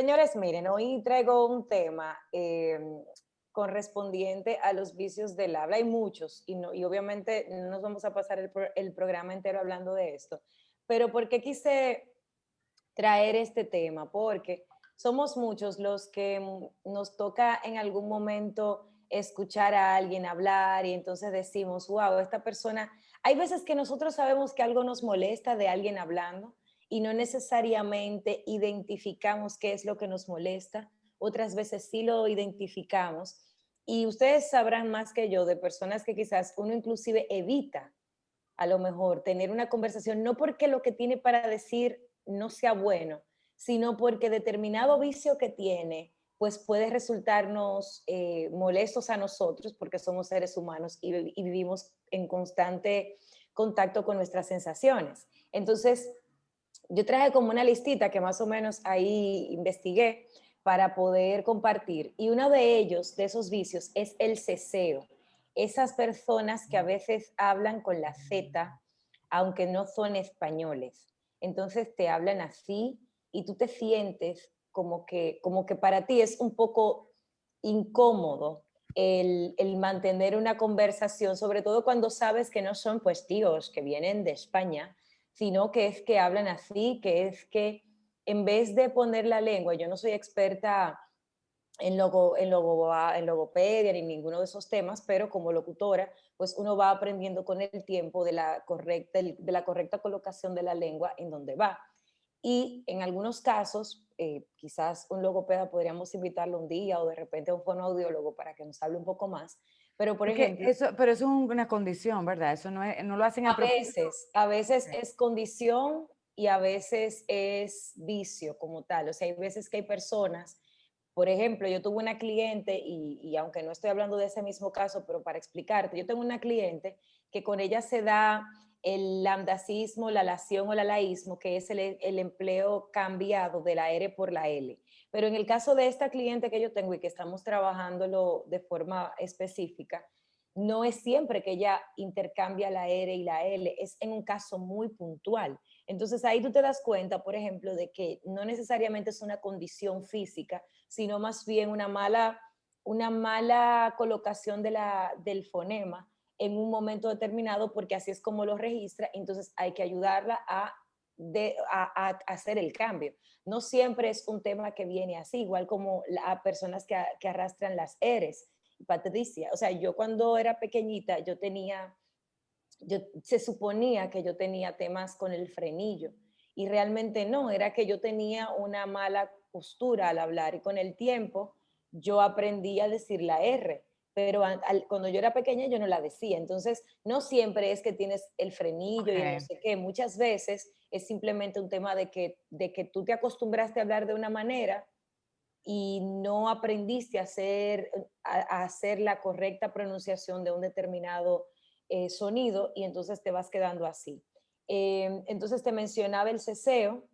Señores, miren, hoy traigo un tema correspondiente a los vicios del habla. Hay muchos y obviamente no nos vamos a pasar el programa entero hablando de esto. Pero ¿por qué quise traer este tema? Porque somos muchos los que nos toca en algún momento escuchar a alguien hablar y entonces decimos, wow, esta persona, hay veces que nosotros sabemos que algo nos molesta de alguien hablando y no necesariamente identificamos qué es lo que nos molesta, otras veces sí lo identificamos y ustedes sabrán más que yo de personas que quizás uno inclusive evita a lo mejor tener una conversación, no porque lo que tiene para decir no sea bueno, sino porque determinado vicio que tiene, pues puede resultarnos molestos a nosotros porque somos seres humanos y vivimos en constante contacto con nuestras sensaciones. Entonces, yo traje como una listita que más o menos ahí investigué para poder compartir. Y uno de ellos, de esos vicios, es el ceseo. Esas personas que a veces hablan con la Z, aunque no son españoles. Entonces te hablan así y tú te sientes como que para ti es un poco incómodo el mantener una conversación, sobre todo cuando sabes que no son pues tíos que vienen de España, sino que es que hablan así, que es que en vez de poner la lengua, yo no soy experta en logopedia ni ninguno de esos temas, pero como locutora, pues uno va aprendiendo con el tiempo de la correcta colocación de la lengua en donde va. Y en algunos casos, quizás un logopeda podríamos invitarlo un día o de repente a un fonoaudiólogo para que nos hable un poco más. Pero, por Porque ejemplo, eso pero eso es una condición, ¿verdad? Eso no lo hacen a propósito. a veces es condición y a veces es vicio como tal. O sea, hay veces que hay personas, por ejemplo, yo tuve una cliente y aunque no estoy hablando de ese mismo caso, pero para explicarte, yo tengo una cliente que con ella se da el lambdacismo, la lación o la laísmo, que es el empleo cambiado de la R por la L. Pero en el caso de esta cliente que yo tengo y que estamos trabajándolo de forma específica, no es siempre que ella intercambia la R y la L, es en un caso muy puntual. Entonces ahí tú te das cuenta, por ejemplo, de que no necesariamente es una condición física, sino más bien una mala colocación del fonema en un momento determinado, porque así es como lo registra, entonces hay que ayudarla a hacer el cambio. No siempre es un tema que viene así, igual como a personas que arrastran las R's. Patricia, o sea, yo cuando era pequeñita, se suponía que yo tenía temas con el frenillo y realmente no, era que yo tenía una mala postura al hablar y con el tiempo yo aprendí a decir la R, pero cuando yo era pequeña yo no la decía, entonces no siempre es que tienes el frenillo y el no Okey. sé qué, muchas veces es simplemente un tema de que tú te acostumbraste a hablar de una manera y no aprendiste a hacer la correcta pronunciación de un determinado sonido y entonces te vas quedando así. Entonces te mencionaba el ceseo,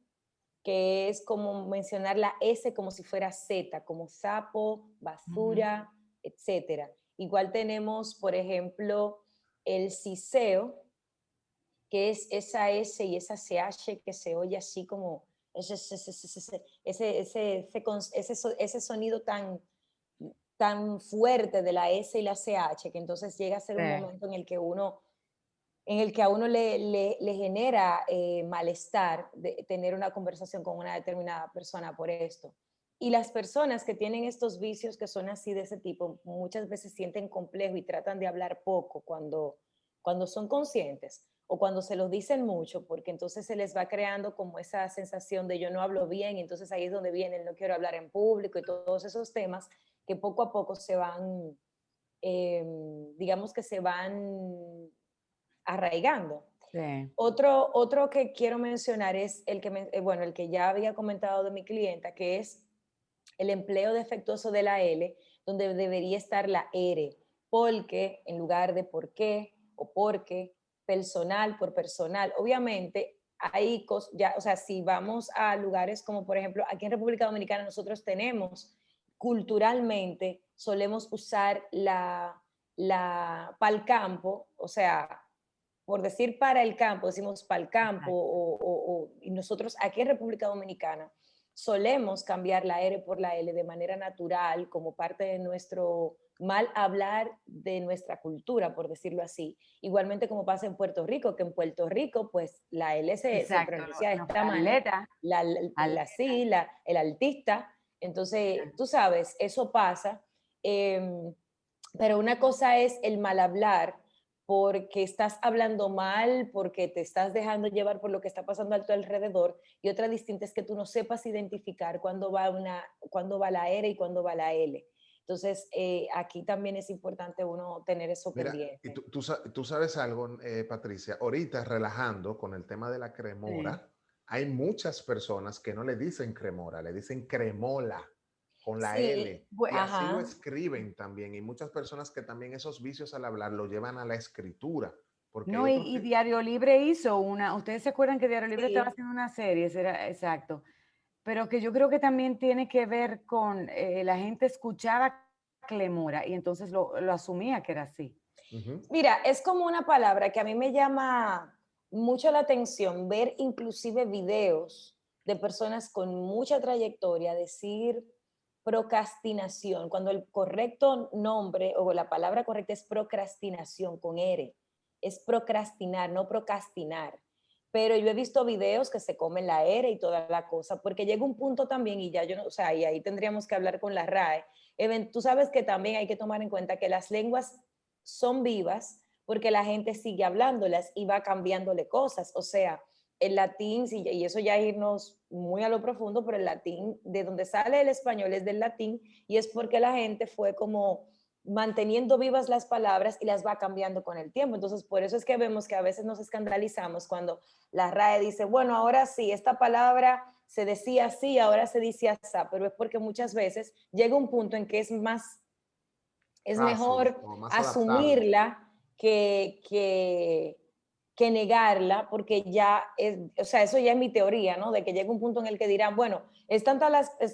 que es como mencionar la S como si fuera Z, como sapo, Ujú. basura, etcétera. Igual tenemos, por ejemplo, el ciseo, que es esa S y esa CH que se oye así como ese sonido tan fuerte de la S y la CH, que entonces llega a ser un Sí. momento en el que a uno le genera malestar de tener una conversación con una determinada persona por esto. Y las personas que tienen estos vicios que son así de ese tipo, muchas veces sienten complejo y tratan de hablar poco cuando son conscientes o cuando se lo dicen mucho, porque entonces se les va creando como esa sensación de yo no hablo bien, y entonces ahí es donde viene el no quiero hablar en público y todos esos temas que poco a poco se van, eh, digamos que se van arraigando. Sí. Otro que quiero mencionar es bueno, el que ya había comentado de mi clienta, que es el empleo defectuoso de la L, donde debería estar la R, porque en lugar de por qué o porque, personal por personal. Obviamente, hay cosas, ya, o sea, si vamos a lugares como, por ejemplo, aquí en República Dominicana, nosotros tenemos, culturalmente, solemos usar la pa'l campo, o sea, por decir para el campo, decimos para el campo, Exacto. y nosotros aquí en República Dominicana solemos cambiar la R por la L de manera natural como parte de nuestro mal hablar de nuestra cultura, por decirlo así. Igualmente como pasa en Puerto Rico, que en Puerto Rico pues la L se Exacto, pronuncia de los esta manera, atletas, la sí, el altista. Entonces, tú sabes, eso pasa. Pero una cosa es el mal hablar porque estás hablando mal, porque te estás dejando llevar por lo que está pasando a tu alrededor, y otra distinta es que tú no sepas identificar cuándo va la R y cuándo va la L. Entonces, aquí también es importante uno tener eso Mira, y pendiente. tú sabes algo, Patricia, ahorita relajando con el tema de la sí. cremora, hay muchas personas que no le dicen cremora, le dicen cremola con la Sí, L y así lo ajá. escriben también. Y muchas personas que también esos vicios al hablar lo llevan a la escritura, porque hay No, otros y que... Diario Libre hizo una, ustedes se acuerdan que Diario Libre estaba Sí, haciendo una serie, era exacto, pero que yo creo que también tiene que ver con la gente escuchaba Clemora y entonces lo asumía que era así. Ujú. mira, es como una palabra que a mí me llama mucho la atención ver inclusive videos de personas con mucha trayectoria decir procrastinación, cuando el correcto nombre o la palabra correcta es procrastinación con R, es procrastinar, no procrastinar. Pero yo he visto videos que se comen la R y toda la cosa, porque llega un punto también, y ya yo no, o sea, y ahí tendríamos que hablar con la RAE. Tú sabes que también hay que tomar en cuenta que las lenguas son vivas porque la gente sigue hablándolas y va cambiándole cosas. O sea, el latín, y eso ya irnos muy a lo profundo, pero el latín, de donde sale el español es del latín, y es porque la gente fue como manteniendo vivas las palabras y las va cambiando con el tiempo. Entonces, por eso es que vemos que a veces nos escandalizamos cuando la RAE dice, bueno, ahora sí, esta palabra se decía así, ahora se dice así, pero es porque muchas veces llega un punto en que es Fácil mejor o más adaptable. asumirla que negarla, porque ya es, o sea, eso ya es mi teoría, ¿no? De que llega un punto en el que dirán, bueno,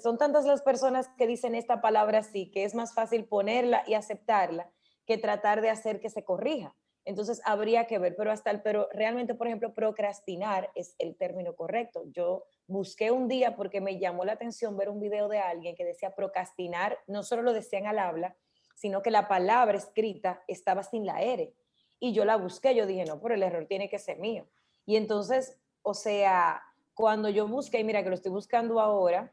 son tantas las personas que dicen esta palabra así, que es más fácil ponerla y aceptarla que tratar de hacer que se corrija. Entonces habría que ver, pero realmente, por ejemplo, procrastinar es el término correcto. Yo busqué un día porque me llamó la atención ver un video de alguien que decía procrastinar, no solo lo decían al habla, sino que la palabra escrita estaba sin la R. Y yo la busqué, yo dije, no, pero el error tiene que ser mío. Y entonces, o sea, cuando yo busqué, y mira que lo estoy buscando ahora,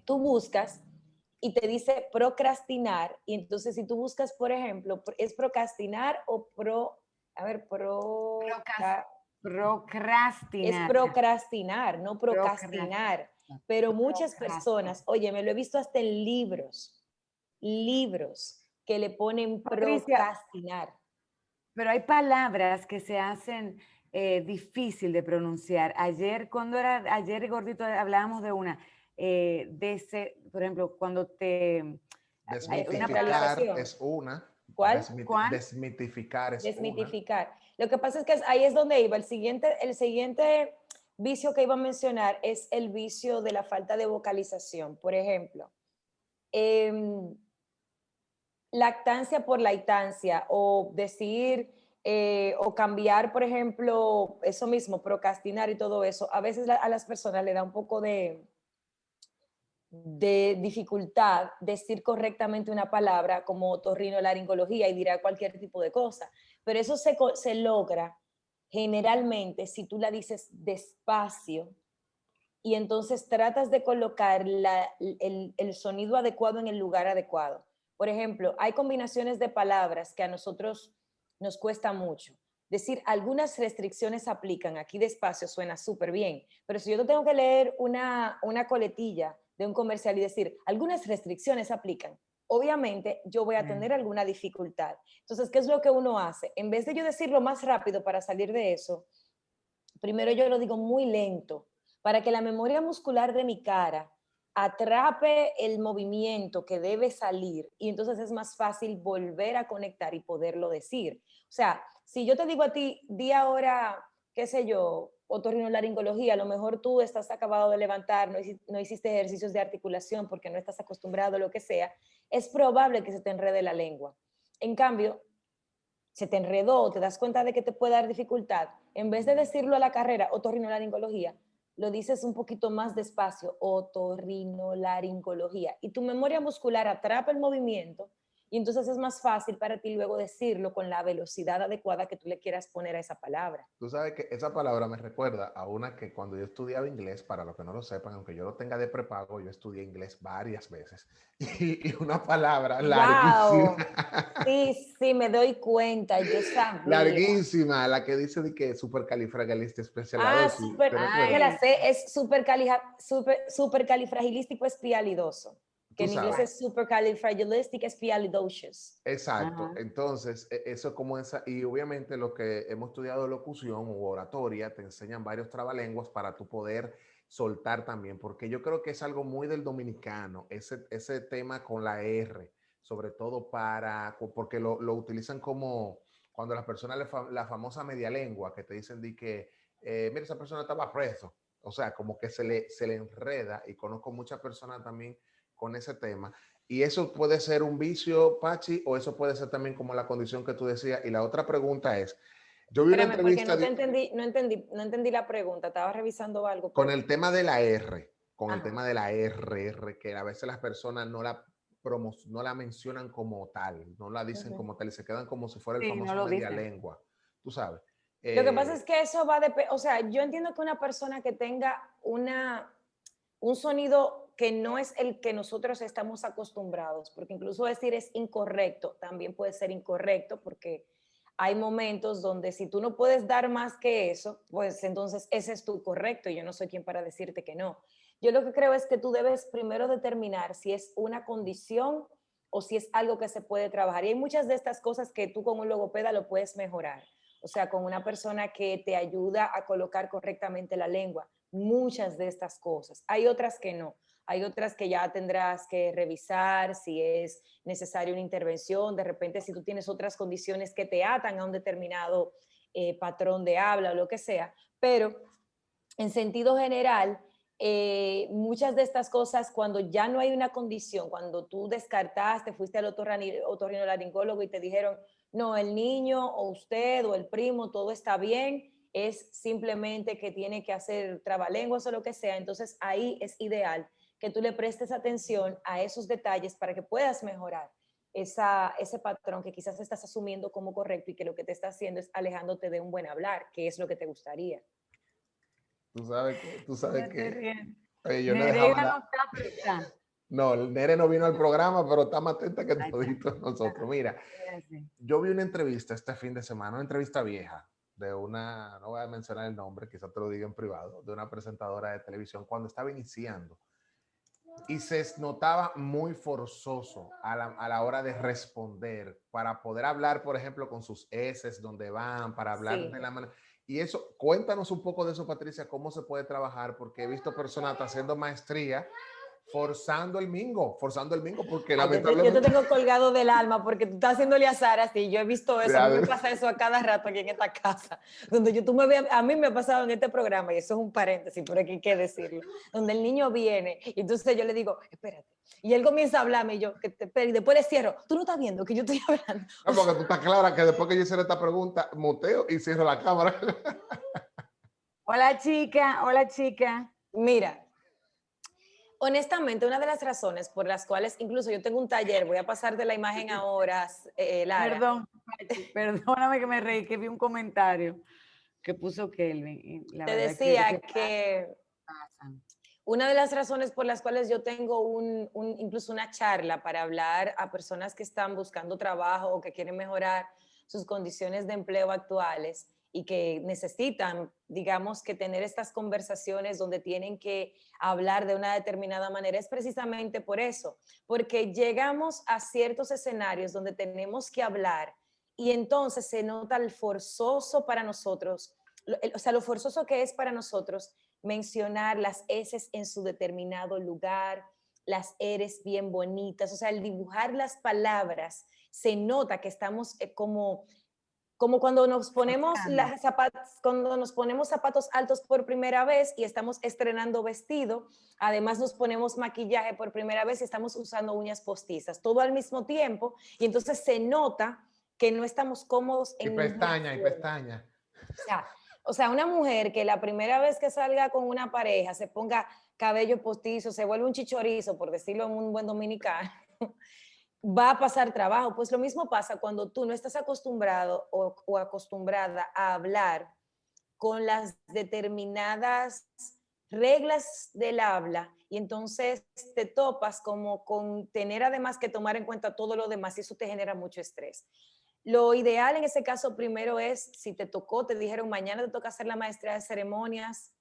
tú buscas y te dice procrastinar, y entonces si tú buscas, por ejemplo, es procrastinar o a ver, es Procrastinar, procrastinar, no procrastinar, procrastinar. Pero muchas procrastinar. personas, oye, me lo he visto hasta en libros que le ponen Patricia, procrastinar. pero hay palabras que se hacen difícil de pronunciar. Ayer gordito hablábamos de una, por ejemplo, cuando hay una palabra, Desmitificar Centralización. es una, ¿Cuál? ¿cuál? desmitificar es una. Desmitificar. Lo que pasa es que ahí es donde iba. El siguiente vicio que iba a mencionar es el vicio de la falta de vocalización. Por ejemplo, em, lactancia por lactancia o decir o cambiar, por ejemplo, eso mismo, procrastinar y todo eso, a veces a las personas le da un poco de dificultad decir correctamente una palabra como otorrinolaringología y dirá cualquier tipo de cosa, pero eso se logra generalmente si tú la dices despacio y entonces tratas de colocar el sonido adecuado en el lugar adecuado. Por ejemplo, hay combinaciones de palabras que a nosotros nos cuesta mucho. Decir, algunas restricciones aplican, aquí despacio suena súper bien, pero si yo tengo que leer una coletilla de un comercial y decir, algunas restricciones aplican, obviamente yo voy a tener alguna dificultad. Entonces, ¿qué es lo que uno hace? En vez de yo decirlo más rápido para salir de eso, primero yo lo digo muy lento, para que la memoria muscular de mi cara atrape el movimiento que debe salir y entonces es más fácil volver a conectar y poderlo decir. O sea, si yo te digo a ti, di ahora, qué sé yo, otorrinolaringología, a lo mejor tú estás acabado de levantar, no hiciste ejercicios de articulación porque no estás acostumbrado a lo que sea, es probable que se te enrede la lengua. En cambio, se te enredó, te das cuenta de que te puede dar dificultad, en vez de decirlo a la carrera, otorrinolaringología, lo dices un poquito más despacio, otorrinolaringología, y tu memoria muscular atrapa el movimiento y entonces es más fácil para ti luego decirlo con la velocidad adecuada que tú le quieras poner a esa palabra. Tú sabes que esa palabra me recuerda a una que cuando yo estudiaba inglés, para los que no lo sepan, aunque yo lo tenga de prepago, yo estudié inglés varias veces. Y una palabra larguísima, ¡Wow! Sí, sí, me doy cuenta, yo sabía. larguísima, la que dice de que Ah, supercalifragilisticoespialidosis. súper, ¿Te me recuerdas? la Ay, sé, es supercalifragilístico espialidoso, que Tú en inglés sabes. es supercalifragilisticexpialidocious. Exacto. ajá. Entonces, eso como esa, y obviamente lo que hemos estudiado locución u oratoria, te enseñan varios trabalenguas para tú poder soltar también, porque yo creo que es algo muy del dominicano, ese tema con la R, sobre todo porque lo utilizan como cuando las personas, la famosa media lengua, que te dicen de que, mira, esa persona estaba preso, o sea, como que se le enreda, y conozco muchas personas también con ese tema. Y eso puede ser un vicio, Pachi, o eso puede ser también como la condición que tú decías. Y la otra pregunta es, yo vi una Espérame, porque entrevista no entendí la pregunta, estaba revisando algo, con pero... el tema de la R, con el Ajá, tema de la R, que a veces las personas no la mencionan como tal, no la dicen ujú. como tal y se quedan como si fuera el Sí, no famoso lo media dicen. lengua, tú sabes. Lo que pasa Eh, es que eso va de, o sea, yo entiendo que una persona que tenga un sonido que no es el que nosotros estamos acostumbrados, porque incluso decir es incorrecto, también puede ser incorrecto, porque hay momentos donde si tú no puedes dar más que eso, pues entonces ese es tu correcto, y yo no soy quien para decirte que no. Yo lo que creo es que tú debes primero determinar si es una condición o si es algo que se puede trabajar. Y hay muchas de estas cosas que tú como un logopeda lo puedes mejorar. O sea, con una persona que te ayuda a colocar correctamente la lengua. Muchas de estas cosas. Hay otras que no. Hay otras que ya tendrás que revisar si es necesaria una intervención. De repente, si tú tienes otras condiciones que te atan a un determinado patrón de habla o lo que sea. Pero en sentido general, muchas de estas cosas, cuando ya no hay una condición, cuando tú descartaste, fuiste al otorrinolaringólogo y te dijeron, no, el niño o usted o el primo, todo está bien, es simplemente que tiene que hacer trabalenguas o lo que sea, entonces ahí es ideal que tú le prestes atención a esos detalles para que puedas mejorar ese patrón que quizás estás asumiendo como correcto y que lo que te está haciendo es alejándote de un buen hablar, que es lo que te gustaría. tú Me sabes estoy que riendo. yo no dejaba Nereida no la... está, pero está. No, el Nere no vino al programa, pero está más atenta que Ahí está. toditos nosotros. Mira, Sí. yo vi una entrevista este fin de semana, una entrevista vieja, de una, no voy a mencionar el nombre, quizás te lo diga en privado, de una presentadora de televisión cuando estaba iniciando. Y se notaba muy forzoso a la hora de responder, para poder hablar, por ejemplo, con sus eses, donde van, para hablar de Sí. la manera. Y eso, cuéntanos un poco de eso, Patricia, cómo se puede trabajar, porque he visto personas haciendo maestría forzando el mingo, porque Ay, yo te lamentablemente... tengo colgado del alma porque tú estás haciéndole azar así. Yo he visto eso, a mí me Ya, pasa eso a cada rato aquí en esta casa. Donde tú me ves, a mí me ha pasado en este programa, y eso es un paréntesis, pero aquí hay que decirlo. Donde el niño viene, y entonces yo le digo, espérate. Y él comienza a hablarme, y yo, que te espere, y después le cierro. Tú no estás viendo que yo estoy hablando. O no, porque sea, tú estás clara que después que yo hice esta pregunta, muteo y cierro la cámara. Hola, chica. Hola, chica. mira, honestamente, una de las razones por las cuales, incluso yo tengo un taller, voy a pasarte la imagen ahora, Lara. Perdón, Pachi, perdóname que me reí, que vi un comentario que puso Kelvin. Y la Te verdad que decía que pasan. una de las razones por las cuales yo tengo incluso una charla para hablar a personas que están buscando trabajo o que quieren mejorar sus condiciones de empleo actuales y que necesitan, digamos, que tener estas conversaciones donde tienen que hablar de una determinada manera, es precisamente por eso, porque llegamos a ciertos escenarios donde tenemos que hablar y entonces se nota el forzoso para nosotros, o sea, lo forzoso que es para nosotros mencionar las S en su determinado lugar, las eres bien bonitas, o sea, el dibujar las palabras, se nota que estamos como Forzando. cuando nos ponemos zapatos altos por primera vez y estamos estrenando vestido, además nos ponemos maquillaje por primera vez y estamos usando uñas postizas, todo al mismo tiempo, y entonces se nota que no estamos cómodos Y en ninguna pestaña, y forma. pestaña. O sea, O sea, una mujer que la primera vez que salga con una pareja se ponga cabello postizo, se vuelve un chichorizo, por decirlo en un buen dominicano, va a pasar trabajo. Pues lo mismo pasa cuando tú no estás acostumbrado o acostumbrada a hablar con las determinadas reglas del habla y entonces te topas como con tener además que tomar en cuenta todo lo demás y eso te genera mucho estrés. Lo ideal en ese caso primero es, si te tocó, te dijeron mañana te toca hacer la maestría de ceremonias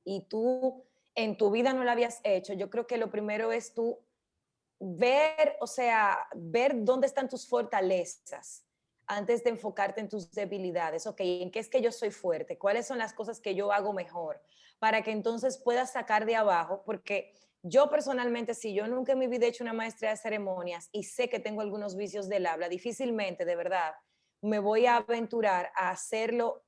y tú en tu vida no la habías hecho, yo creo que lo primero es tú ver, o sea, ver dónde están tus fortalezas antes de enfocarte en tus debilidades. Ok, ¿en qué es que yo soy fuerte? ¿Cuáles son las cosas que yo hago mejor? Para que entonces puedas sacar de abajo, porque yo personalmente, si yo nunca en mi vida he hecho una maestría de ceremonias y sé que tengo algunos vicios del habla, difícilmente, de verdad, me voy a aventurar a hacerlo,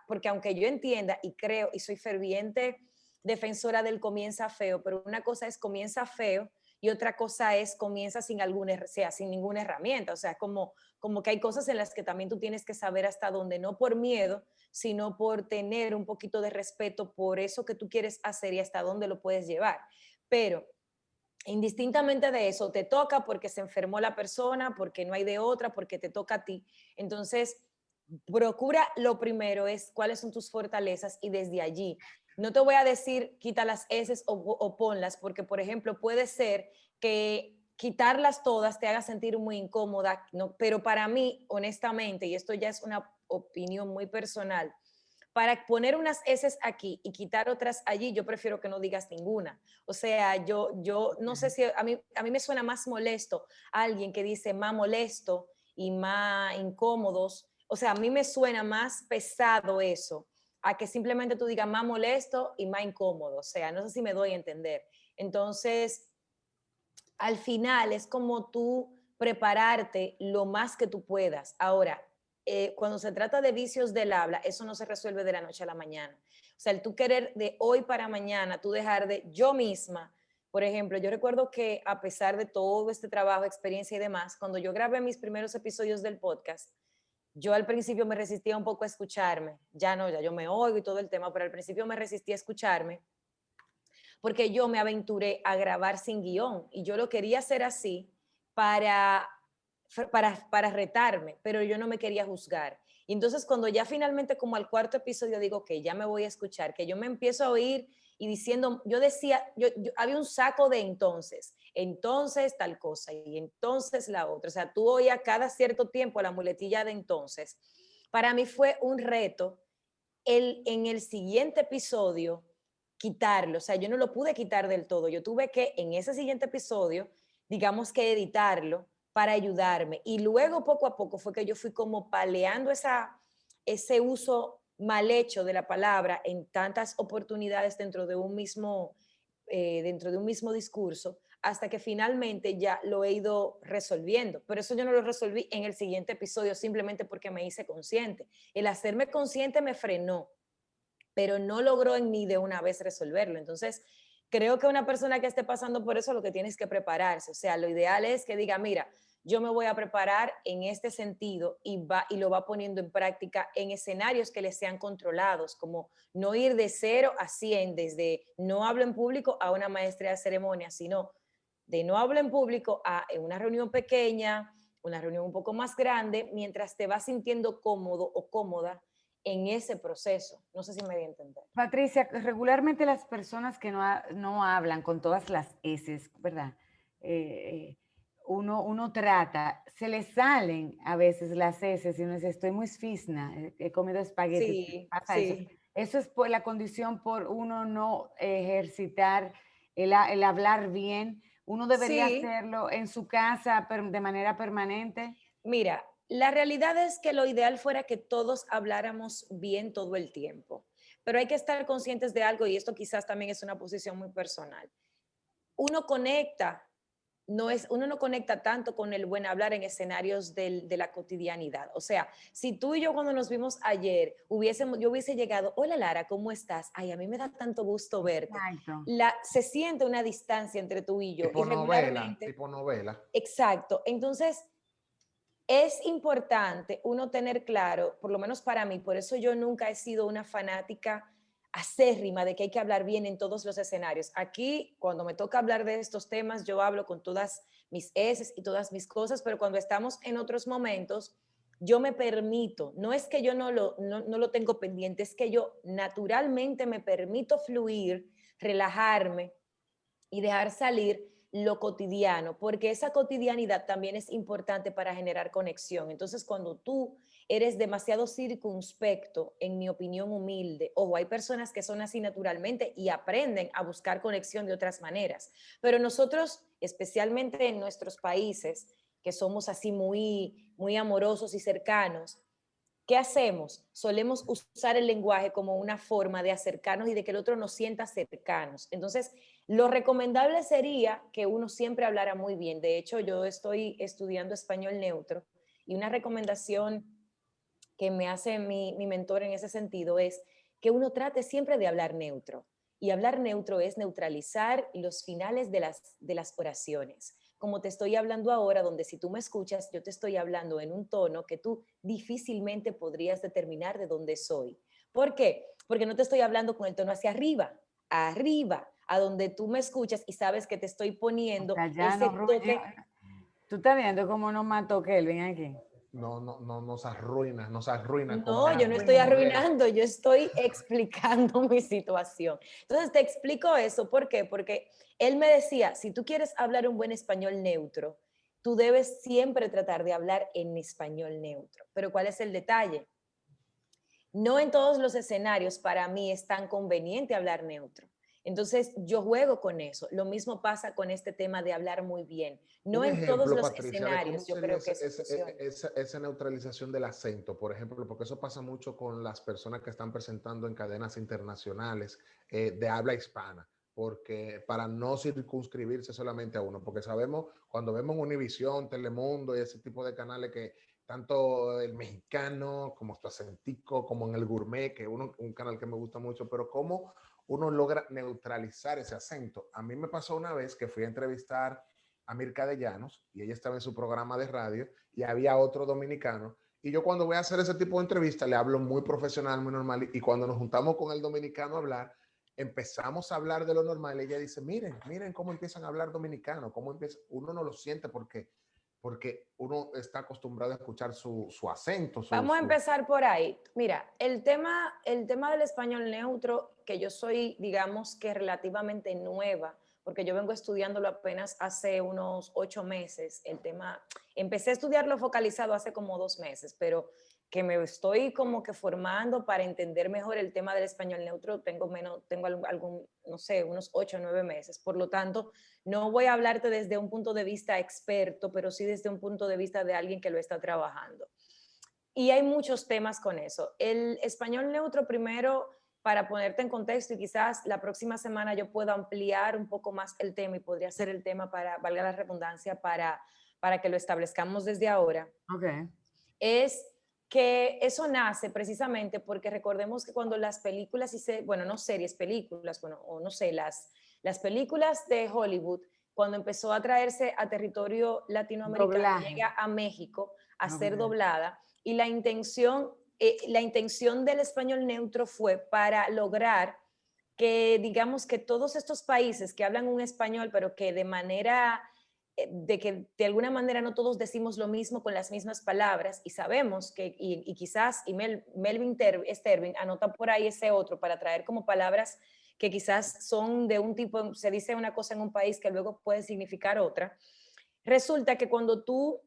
porque aunque yo entienda y creo y soy ferviente defensora del comienza feo, pero una cosa es comienza feo y otra cosa es comienza sin alguna, sea, sin ninguna herramienta. O sea, como que hay cosas en las que también tú tienes que saber hasta dónde, no por miedo, sino por tener un poquito de respeto por eso que tú quieres hacer y hasta dónde lo puedes llevar. Pero indistintamente de eso, te toca porque se enfermó la persona, porque no hay de otra, porque te toca a ti. Entonces, procura lo primero es cuáles son tus fortalezas y desde allí. No te voy a decir quita las S o ponlas, porque por ejemplo puede ser que quitarlas todas te haga sentir muy incómoda, ¿no? Pero para mí, honestamente, y esto ya es una opinión muy personal, para poner unas S aquí y quitar otras allí, yo prefiero que no digas ninguna. O sea, yo no sé si a mí me suena más molesto alguien que dice más molesto y más incómodos. O sea, a mí me suena más pesado eso, a que simplemente tú digas más molesto y más incómodo. O sea, no sé si me doy a entender. Entonces, al final es como tú prepararte lo más que tú puedas. Ahora, cuando se trata de vicios del habla, eso no se resuelve de la noche a la mañana. O sea, el tú querer de hoy para mañana, tú dejar de yo misma, por ejemplo, yo recuerdo que a pesar de todo este trabajo, experiencia y demás, cuando yo grabé mis primeros episodios del podcast, yo al principio me resistía un poco a escucharme. Ya no, ya yo me oigo y todo el tema, pero al principio me resistía a escucharme porque yo me aventuré a grabar sin guión y yo lo quería hacer así para, para retarme, pero yo no me quería juzgar. Y entonces cuando ya finalmente como al cuarto episodio digo que ya me voy a escuchar, que yo me empiezo a oír y diciendo, yo decía, había un saco de entonces tal cosa y entonces la otra. O sea, tú oías cada cierto tiempo la muletilla de entonces. Para mí fue un reto en el siguiente episodio quitarlo, o sea, yo no lo pude quitar del todo, yo tuve que en ese siguiente episodio, digamos que editarlo para ayudarme y luego poco a poco fue que yo fui como paleando ese uso mal hecho de la palabra en tantas oportunidades dentro de un mismo discurso, hasta que finalmente ya lo he ido resolviendo. Pero eso yo no lo resolví en el siguiente episodio simplemente porque me hice consciente. El hacerme consciente me frenó, pero no logró en mí de una vez resolverlo. Entonces, creo que una persona que esté pasando por eso lo que tiene es que prepararse. O sea, lo ideal es que diga, mira, yo me voy a preparar en este sentido y lo va poniendo en práctica en escenarios que le sean controlados, como no ir de 0 a 100, desde no hablo en público a una maestría de ceremonia, sino de no hablo en público a una reunión pequeña, una reunión un poco más grande, mientras te vas sintiendo cómodo o cómoda en ese proceso. No sé si me di a entender. Patricia, regularmente las personas que no hablan con todas las S, ¿verdad? Uno trata, se le salen a veces las S y uno dice, estoy muy fisna, he comido espagueti, Sí, pasa eso. sí. Eso es por la condición por uno no ejercitar el hablar bien. Uno debería Sí, hacerlo en su casa de manera permanente. mira, la realidad es que lo ideal fuera que todos habláramos bien todo el tiempo, pero hay que estar conscientes de algo y esto quizás también es una posición muy personal. Uno conecta uno no conecta tanto con el buen hablar en escenarios de la cotidianidad. O sea, si tú y yo cuando nos vimos ayer, yo hubiese llegado, hola Lara, ¿cómo estás? Ay, a mí me da tanto gusto verte. Exacto. Se siente una distancia entre tú y yo y Tipo novela, regularmente, tipo novela. exacto. Entonces, es importante uno tener claro, por lo menos para mí, por eso yo nunca he sido una fanática acérrima de que hay que hablar bien en todos los escenarios. Aquí, cuando me toca hablar de estos temas, yo hablo con todas mis eses y todas mis cosas, pero cuando estamos en otros momentos, yo me permito, no es que yo no lo tengo pendiente, es que yo naturalmente me permito fluir, relajarme y dejar salir lo cotidiano, porque esa cotidianidad también es importante para generar conexión. Entonces, cuando tú eres demasiado circunspecto, en mi opinión humilde, ojo, hay personas que son así naturalmente y aprenden a buscar conexión de otras maneras, pero nosotros, especialmente en nuestros países, que somos así muy amorosos y cercanos, ¿qué hacemos? Solemos usar el lenguaje como una forma de acercarnos y de que el otro nos sienta cercanos. Entonces, lo recomendable sería que uno siempre hablara muy bien. De hecho, yo estoy estudiando español neutro y una recomendación que me hace mi mentor en ese sentido es que uno trate siempre de hablar neutro. Y hablar neutro es neutralizar los finales de las oraciones. Como te estoy hablando ahora, donde si tú me escuchas, yo te estoy hablando en un tono que tú difícilmente podrías determinar de dónde soy. ¿Por qué? Porque no te estoy hablando con el tono hacia arriba, arriba, a donde tú me escuchas y sabes que te estoy poniendo Hasta allá ese no, Rubén. toque. Tú estás viendo cómo nos mató Kelvin aquí. No, no, no nos arruina No, como, yo no estoy como audiencia. arruinando, yo estoy explicando mi situación. Entonces te explico eso, ¿por qué? Porque él me decía, si tú quieres hablar un buen español neutro, tú debes siempre tratar de hablar en español neutro. Pero ¿cuál es el detalle? No en todos los escenarios para mí es tan conveniente hablar neutro. Entonces yo juego con eso. Lo mismo pasa con este tema de hablar muy bien. No Un en todos ejemplo, los Patricia, de cómo escenarios yo sería creo que eso funciona. esa neutralización del acento, por ejemplo, porque eso pasa mucho con las personas que están presentando en cadenas internacionales de habla hispana, porque para no circunscribirse solamente a uno, porque sabemos, cuando vemos Univisión, Telemundo y ese tipo de canales que tanto el mexicano como tu acentico, como en el gourmet, que un canal que me gusta mucho, pero cómo uno logra neutralizar ese acento. A mí me pasó una vez que fui a entrevistar a Mirka de Llanos y ella estaba en su programa de radio y había otro dominicano. Y yo cuando voy a hacer ese tipo de entrevista le hablo muy profesional, muy normal. Y cuando nos juntamos con el dominicano a hablar, empezamos a hablar de lo normal. Y ella dice, miren, miren cómo empiezan a hablar dominicano, cómo empieza. Uno no lo siente porque uno está acostumbrado a escuchar su acento, Vamos a empezar por ahí. Mira, el tema del español neutro, que yo soy, digamos que relativamente nueva, porque yo vengo estudiándolo apenas hace unos 8 meses. El tema, empecé a estudiarlo focalizado hace como 2 meses, pero que me estoy como que formando para entender mejor el tema del español neutro, tengo algún, no sé, unos 8 o 9 meses. Por lo tanto, no voy a hablarte desde un punto de vista experto, pero sí desde un punto de vista de alguien que lo está trabajando. Y hay muchos temas con eso. El español neutro, primero, para ponerte en contexto, y quizás la próxima semana yo pueda ampliar un poco más el tema y podría ser el tema para, valga la redundancia, para que lo establezcamos desde ahora, Ok. es que eso nace precisamente porque recordemos que cuando las películas, bueno, no series, películas, bueno, o no sé, las películas de Hollywood, cuando empezó a traerse a territorio latinoamericano, Doblaje. llega a México a ser Ok. doblada y la intención del español neutro fue para lograr que, digamos, que todos estos países que hablan un español, pero que de manera de que de alguna manera no todos decimos lo mismo con las mismas palabras y sabemos que, y quizás, y Melvin Sterving anota por ahí ese otro para traer como palabras que quizás son de un tipo, se dice una cosa en un país que luego puede significar otra. Resulta que cuando tú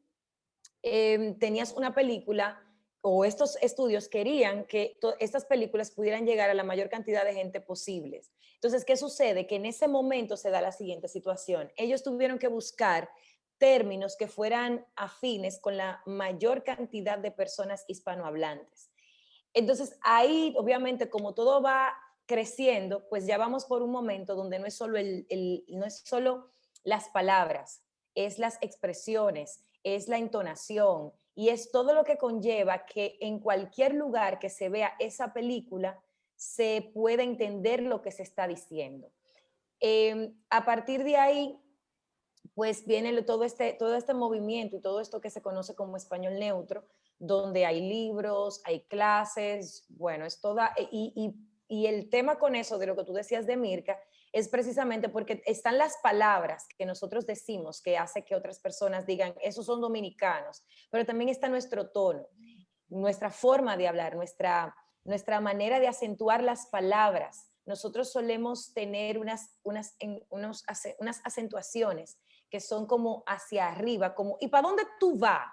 tenías una película o estos estudios querían que estas películas pudieran llegar a la mayor cantidad de gente posible. Entonces, ¿qué sucede? Que en ese momento se da la siguiente situación. Ellos tuvieron que buscar términos que fueran afines con la mayor cantidad de personas hispanohablantes. Entonces, ahí, obviamente, como todo va creciendo, pues ya vamos por un momento donde no es solo, no es solo las palabras, es las expresiones, es la entonación y es todo lo que conlleva que en cualquier lugar que se vea esa película se pueda entender lo que se está diciendo. A partir de ahí, pues viene todo este movimiento y todo esto que se conoce como español neutro, donde hay libros, hay clases, bueno, es toda, y el tema con eso de lo que tú decías de Mirka, es precisamente porque están las palabras que nosotros decimos que hace que otras personas digan, esos son dominicanos, pero también está nuestro tono, nuestra forma de hablar, nuestra manera de acentuar las palabras. Nosotros solemos tener unas acentuaciones que son como hacia arriba, como, ¿y para dónde tú vas?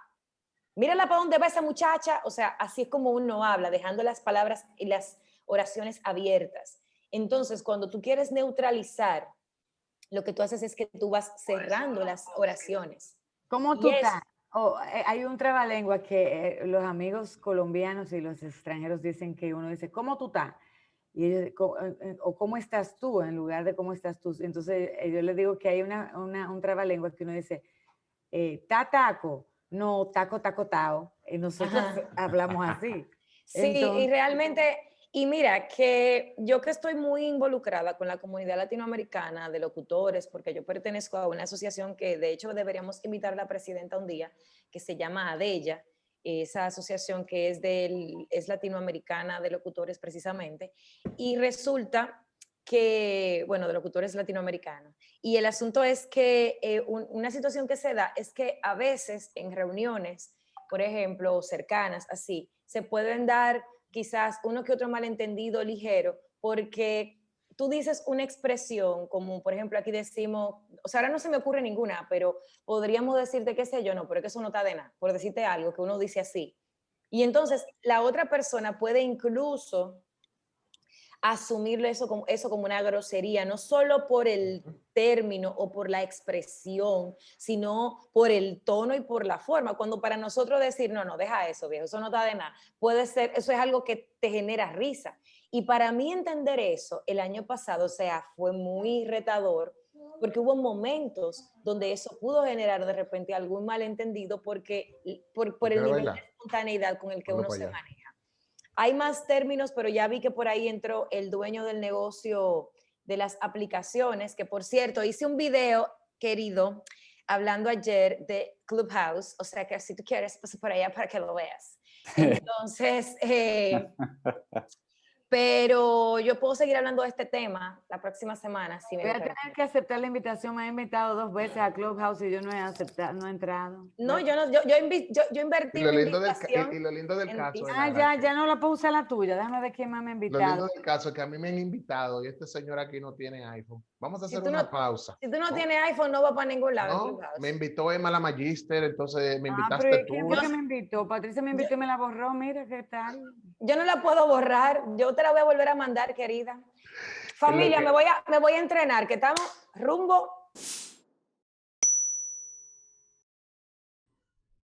Mírala para dónde va esa muchacha. O sea, así es como uno habla, dejando las palabras y las oraciones abiertas. Entonces, cuando tú quieres neutralizar, lo que tú haces es que tú vas cerrando las oraciones. ¿Cómo Y tú es, estás? Hay un trabalengua que los amigos colombianos y los extranjeros dicen que uno dice, ¿cómo tú estás? Y ellos, o ¿cómo estás tú? En lugar de ¿cómo estás tú? Entonces yo les digo que hay un trabalengua que uno dice, ¿ta taco? No, taco, taco, tao. Y nosotros ajá. hablamos así. Sí, y Entonces, realmente, y mira, que yo que estoy muy involucrada con la comunidad latinoamericana de locutores, porque yo pertenezco a una asociación que de hecho deberíamos invitar a la presidenta un día, que se llama ADELLA, esa asociación que es latinoamericana de locutores precisamente, y resulta que, bueno, de locutores latinoamericanos. Y el asunto es que una situación que se da es que a veces en reuniones, por ejemplo, cercanas, así, se pueden dar quizás uno que otro malentendido ligero, porque tú dices una expresión, como por ejemplo aquí decimos, o sea, ahora no se me ocurre ninguna, pero podríamos decirte, qué sé yo, no, pero es que eso no está de nada, por decirte algo que uno dice así. Y entonces la otra persona puede incluso asumirlo eso como una grosería, no solo por el término o por la expresión, sino por el tono y por la forma. Cuando para nosotros decir, no, no, deja eso, viejo, eso no está de nada, puede ser, eso es algo que te genera risa. Y para mí entender eso el año pasado, o sea, fue muy retador, porque hubo momentos donde eso pudo generar de repente algún malentendido porque, ¿Tú por el quieres nivel de bailar? espontaneidad con el que Ponlo uno para se allá. maneja. Hay más términos, pero ya vi que por ahí entró el dueño del negocio de las aplicaciones, que por cierto, hice un video, querido, hablando ayer de Clubhouse, o sea que si tú quieres, pasa por allá para que lo veas. Entonces, pero yo puedo seguir hablando de este tema la próxima semana, si me voy lo a tener permite. que aceptar la invitación. Me han invitado 2 veces a Clubhouse y yo no he aceptado, no he entrado. No, yo Y invertí lo mi lindo y invitación lo lindo del en ti. caso, Ah, Edara, ya que no la puedo usar la tuya. Déjame ver quién más me ha lo invitado. lindo del caso es que a mí me han invitado y este señor aquí no tiene iPhone. Vamos a Si hacer tú no, una pausa. si tú no ¿No? tienes iPhone, no va para ningún lado en No, me Clubhouse. invitó Emma la Magister, entonces me Ah, pero invitaste ¿quién tú. fue que me invitó? Patricia me Yo, invitó y me la borró. Mira qué tal. Yo no la puedo borrar, yo te la voy a volver a mandar, querida. En lo Familia, que, me voy a entrenar, que estamos rumbo